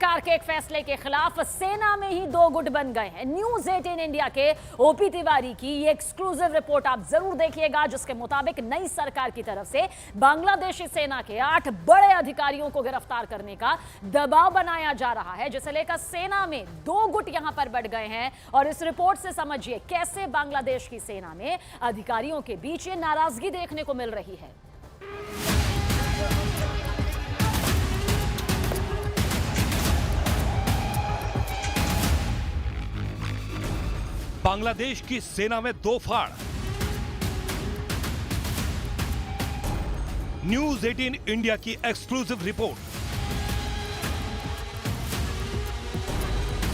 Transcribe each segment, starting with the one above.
सरकार के एक फैसले के खिलाफ सेना में ही दो गुट बन गए हैं। न्यूज 18 इंडिया के ओपी तिवारी की ये एक्सक्लूसिव रिपोर्ट आप जरूर देखिएगा, जिसके मुताबिक नई सरकार की तरफ से बांग्लादेशी सेना के 8 बड़े अधिकारियों को गिरफ्तार करने का दबाव बनाया जा रहा है, जिसे लेकर सेना में दो गुट यहां पर बढ़ गए हैं। और इस रिपोर्ट से समझिए कैसे बांग्लादेश की सेना में अधिकारियों के बीच ये नाराजगी देखने को मिल रही है। बांग्लादेश की सेना में दो फाड़। न्यूज 18 इंडिया की एक्सक्लूसिव रिपोर्ट।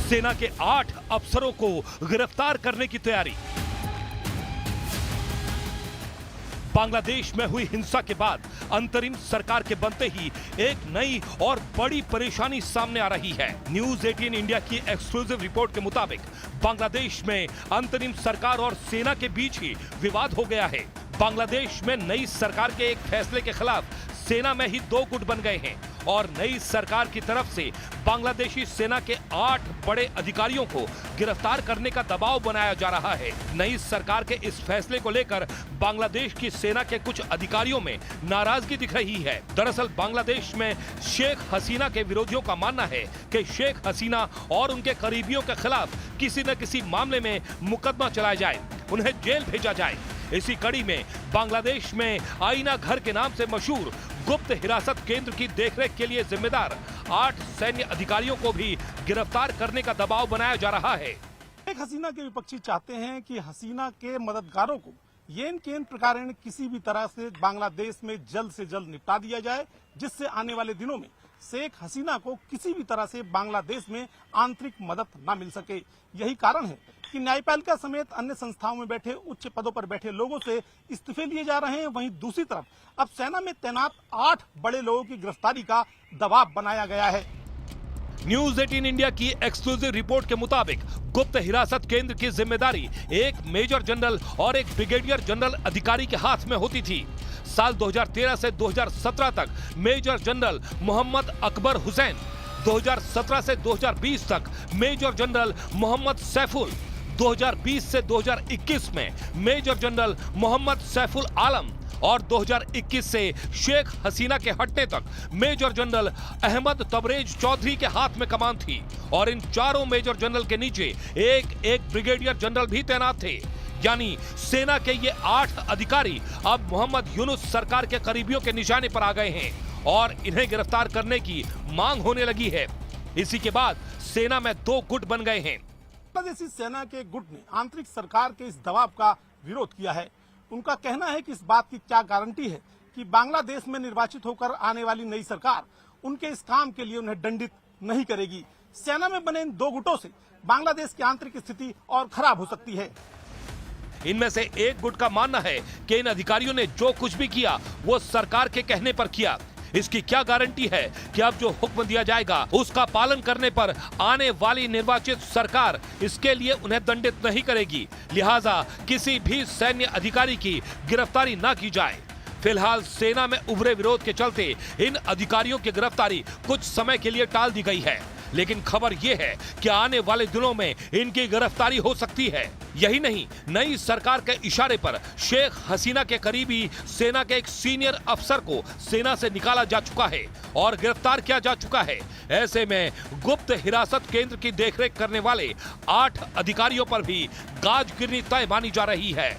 सेना के 8 अफसरों को गिरफ्तार करने की तैयारी। बांग्लादेश में हुई हिंसा के बाद अंतरिम सरकार के बनते ही एक नई और बड़ी परेशानी सामने आ रही है। न्यूज 18 इंडिया की एक्सक्लूसिव रिपोर्ट के मुताबिक बांग्लादेश में अंतरिम सरकार और सेना के बीच ही विवाद हो गया है। बांग्लादेश में नई सरकार के एक फैसले के खिलाफ सेना में ही दो गुट बन गए हैं और नई सरकार की तरफ से बांग्लादेशी सेना के 8 बड़े अधिकारियों को गिरफ्तार करने का दबाव बनाया जा रहा है। नई सरकार के इस फैसले को लेकर बांग्लादेश की सेना के कुछ अधिकारियों में नाराजगी दिख रही है। दरअसल बांग्लादेश में शेख हसीना के विरोधियों का मानना है कि शेख हसीना और उनके करीबियों के खिलाफ किसी न किसी मामले में मुकदमा चलाया जाए, उन्हें जेल भेजा जाए। इसी कड़ी में बांग्लादेश में आईना घर के नाम से मशहूर गुप्त हिरासत केंद्र की देखरेख के लिए जिम्मेदार 8 सैन्य अधिकारियों को भी गिरफ्तार करने का दबाव बनाया जा रहा है। शेख हसीना के विपक्षी चाहते हैं कि हसीना के मददगारों को येन केन प्रकार किसी भी तरह से बांग्लादेश में जल्द से जल्द निपटा दिया जाए, जिससे आने वाले दिनों में शेख हसीना को किसी भी तरह से बांग्लादेश में आंतरिक मदद न मिल सके। यही कारण है कि न्यायपालिका समेत अन्य संस्थाओं में बैठे उच्च पदों पर बैठे लोगों से इस्तीफे लिए जा रहे हैं। वहीं दूसरी तरफ अब सेना में तैनात 8 बड़े लोगों की गिरफ्तारी का दबाव बनाया गया है। न्यूज 18 इंडिया की एक्सक्लूसिव रिपोर्ट के मुताबिक गुप्त हिरासत केंद्र की जिम्मेदारी एक मेजर जनरल और एक ब्रिगेडियर जनरल अधिकारी के हाथ में होती थी। साल 2013 से 2017 तक मेजर जनरल मोहम्मद अकबर हुसैन, 2017 से 2020 तक मेजर जनरल मोहम्मद सैफुल, 2020 से 2021 में मेजर जनरल मोहम्मद सैफुल आलम और 2021 से शेख हसीना के हटने तक मेजर जनरल अहमद तबरेज चौधरी के हाथ में कमान थी। और इन चारों मेजर जनरल के नीचे एक ब्रिगेडियर जनरल भी तैनात थे। यानी सेना के ये 8 अधिकारी अब मोहम्मद यूनुस सरकार के करीबियों के निशाने पर आ गए हैं और इन्हें गिरफ्तार करने की मांग होने लगी है। इसी के बाद सेना में दो गुट बन गए हैं। बांग्लादेशी सेना के गुट ने आंतरिक सरकार के इस दबाव का विरोध किया है। उनका कहना है कि इस बात की क्या गारंटी है कि बांग्लादेश में निर्वाचित होकर आने वाली नई सरकार उनके इस काम के लिए उन्हें दंडित नहीं करेगी। सेना में बने इन दो गुटों से बांग्लादेश की आंतरिक स्थिति और खराब हो सकती है। इनमें से एक गुट का मानना है कि इन अधिकारियों ने जो कुछ भी किया वो सरकार के कहने पर किया। इसकी क्या गारंटी है कि अब जो हुक्म दिया जाएगा उसका पालन करने पर आने वाली निर्वाचित सरकार इसके लिए उन्हें दंडित नहीं करेगी, लिहाजा किसी भी सैन्य अधिकारी की गिरफ्तारी न की जाए। फिलहाल सेना में उभरे विरोध के चलते इन अधिकारियों की गिरफ्तारी कुछ समय के लिए टाल दी गई है, लेकिन खबर यह है कि आने वाले दिनों में इनकी गिरफ्तारी हो सकती है। यही नहीं, नई सरकार के इशारे पर शेख हसीना के करीबी सेना के एक सीनियर अफसर को सेना से निकाला जा चुका है और गिरफ्तार किया जा चुका है। ऐसे में गुप्त हिरासत केंद्र की देखरेख करने वाले 8 अधिकारियों पर भी गाज गिरनी तय मानी जा रही है।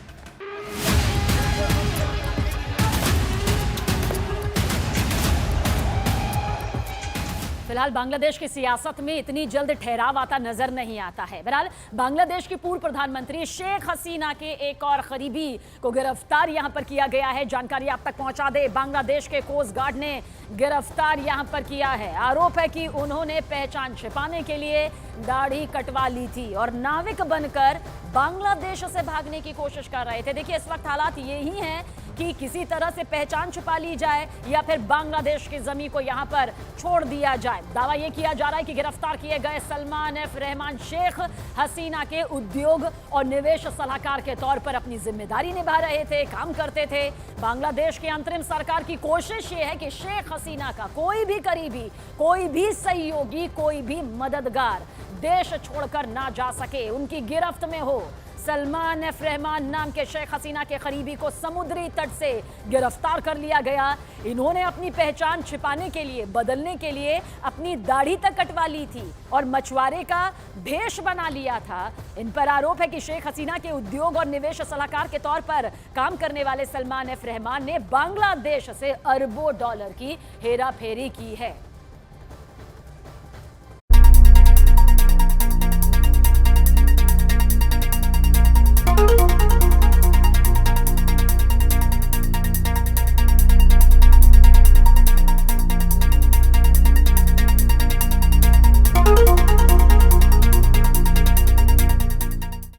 फिलहाल बांग्लादेश की सियासत में इतनी जल्द ठहराव आता नजर नहीं आता है। बहरहाल बांग्लादेश की पूर्व प्रधानमंत्री शेख हसीना के एक और करीबी को गिरफ्तार यहां पर किया गया है। जानकारी आप तक पहुंचा दे, बांग्लादेश के कोस्ट गार्ड ने गिरफ्तार यहां पर किया है। आरोप है कि उन्होंने पहचान छिपाने के लिए दाढ़ी कटवा ली थी और नाविक बनकर बांग्लादेश से भागने की कोशिश कर रहे थे। देखिए, इस वक्त हालात यही हैं कि किसी तरह से पहचान छुपा ली जाए या फिर बांग्लादेश की जमीन को यहां पर छोड़ दिया जाए। दावा यह किया जा रहा है कि गिरफ्तार किए गए सलमान एफ रहमान शेख हसीना के उद्योग और निवेश सलाहकार के तौर पर अपनी जिम्मेदारी निभा रहे थे, काम करते थे। बांग्लादेश की अंतरिम सरकार की कोशिश यह है कि शेख हसीना का कोई भी करीबी, कोई भी सहयोगी, कोई भी मददगार देश छोड़कर ना जा सके, उनकी गिरफ्त में हो। सलमान एफ रहमान नाम के शेख हसीना के करीबी को समुद्री तट से गिरफ्तार कर लिया गया। इन्होंने अपनी पहचान छिपाने के लिए, बदलने के लिए अपनी दाढ़ी तक कटवा ली थी और मछुआरे का भेष बना लिया था। इन पर आरोप है कि शेख हसीना के उद्योग और निवेश सलाहकार के तौर पर काम करने वाले सलमान एफ रहमान ने बांग्लादेश से अरबों डॉलर की हेराफेरी की है।